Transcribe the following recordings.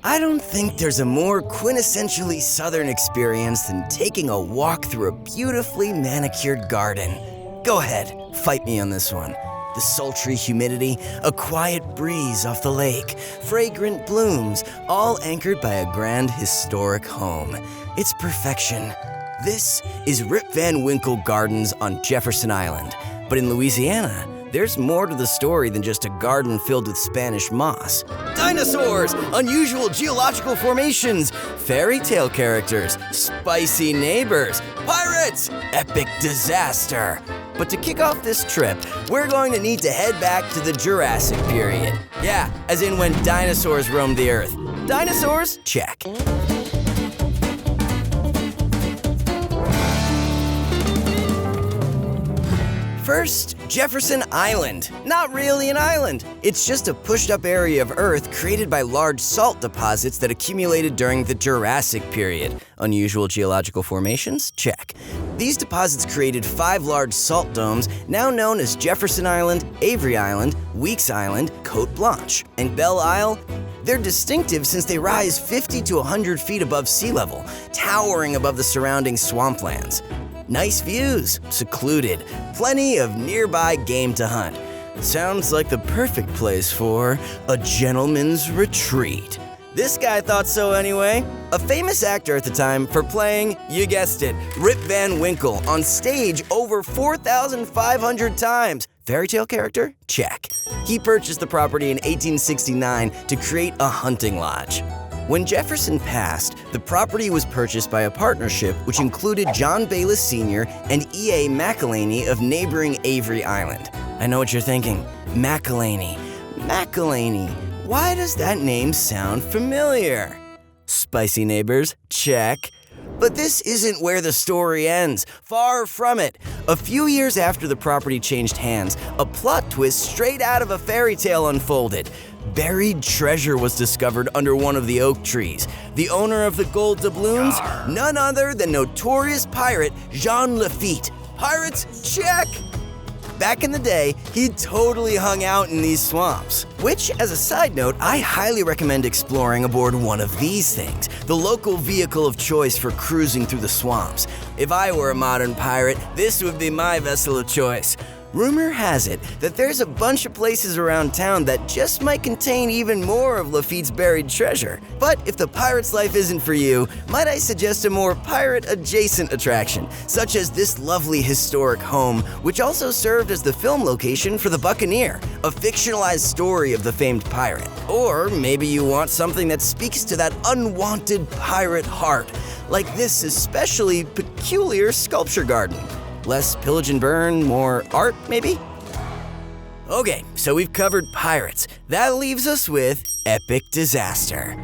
I don't think there's a more quintessentially Southern experience than taking a walk through a beautifully manicured garden. Go ahead, fight me on this one. The sultry humidity, a quiet breeze off the lake, fragrant blooms, all anchored by a grand historic home. It's perfection. This is Rip Van Winkle Gardens on Jefferson Island. But in Louisiana, there's more to the story than just a garden filled with Spanish moss. Dinosaurs, unusual geological formations, fairy tale characters, spicy neighbors, pirates, epic disaster. But to kick off this trip, we're going to need to head back to the Jurassic period. Yeah, as in when dinosaurs roamed the earth. Dinosaurs? Check. First, Jefferson Island. Not really an island. It's just a pushed-up area of Earth created by large salt deposits that accumulated during the Jurassic period. Unusual geological formations? Check. These deposits created 5 large salt domes, now known as Jefferson Island, Avery Island, Weeks Island, Cote Blanche, and Belle Isle. They're distinctive since they rise 50 to 100 feet above sea level, towering above the surrounding swamplands. Nice views, secluded, plenty of nearby game to hunt. Sounds like the perfect place for a gentleman's retreat. This guy thought so anyway. A famous actor at the time for playing, you guessed it, Rip Van Winkle on stage over 4,500 times. Fairy tale character? Check. He purchased the property in 1869 to create a hunting lodge. When Jefferson passed, the property was purchased by a partnership which included John Bayless Sr. and E.A. McElhaney of neighboring Avery Island. I know what you're thinking. McElhaney. Why does that name sound familiar? Spicy neighbors? Check. But this isn't where the story ends. Far from it. A few years after the property changed hands, a plot twist straight out of a fairy tale unfolded. Buried treasure was discovered under one of the oak trees. The owner of the gold doubloons? None other than notorious pirate Jean Lafitte. Pirates? Check! Back in the day, he totally hung out in these swamps. Which, as a side note, I highly recommend exploring aboard one of these things, the local vehicle of choice for cruising through the swamps. If I were a modern pirate, this would be my vessel of choice. Rumor has it that there's a bunch of places around town that just might contain even more of Lafitte's buried treasure. But if the pirate's life isn't for you, might I suggest a more pirate-adjacent attraction, such as this lovely historic home, which also served as the film location for The Buccaneer, a fictionalized story of the famed pirate. Or maybe you want something that speaks to that unwanted pirate heart, like this especially peculiar sculpture garden. Less pillage and burn, more art, maybe? Okay, so we've covered pirates. That leaves us with epic disaster.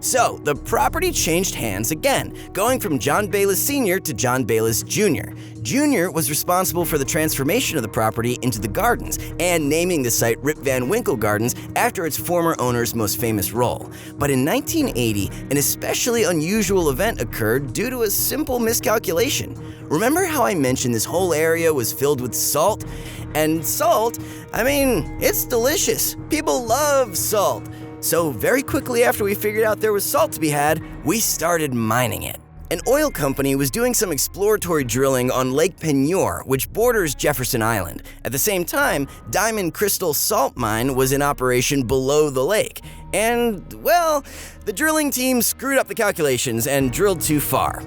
So, the property changed hands again, going from John Bayless Sr. to John Bayless Jr. Jr. was responsible for the transformation of the property into the gardens and naming the site Rip Van Winkle Gardens after its former owner's most famous role. But in 1980, an especially unusual event occurred due to a simple miscalculation. Remember how I mentioned this whole area was filled with salt? And salt, it's delicious. People love salt. So very quickly after we figured out there was salt to be had, we started mining it. An oil company was doing some exploratory drilling on Lake Penure, which borders Jefferson Island. At the same time, Diamond Crystal Salt Mine was in operation below the lake. And, well, the drilling team screwed up the calculations and drilled too far,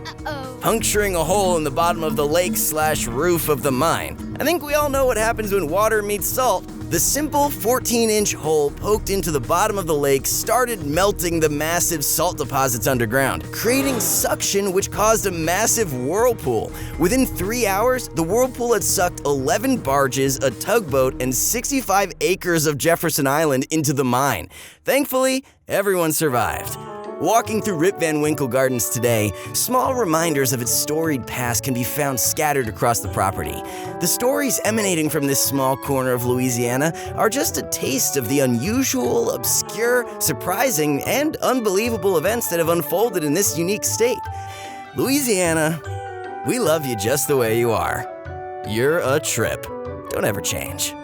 puncturing a hole in the bottom of the lake/roof of the mine. I think we all know what happens when water meets salt. The simple 14-inch hole poked into the bottom of the lake started melting the massive salt deposits underground, creating suction which caused a massive whirlpool. Within 3 hours, the whirlpool had sucked 11 barges, a tugboat, and 65 acres of Jefferson Island into the mine. Thankfully, everyone survived. Walking through Rip Van Winkle Gardens today, small reminders of its storied past can be found scattered across the property. The stories emanating from this small corner of Louisiana are just a taste of the unusual, obscure, surprising, and unbelievable events that have unfolded in this unique state. Louisiana, we love you just the way you are. You're a trip. Don't ever change.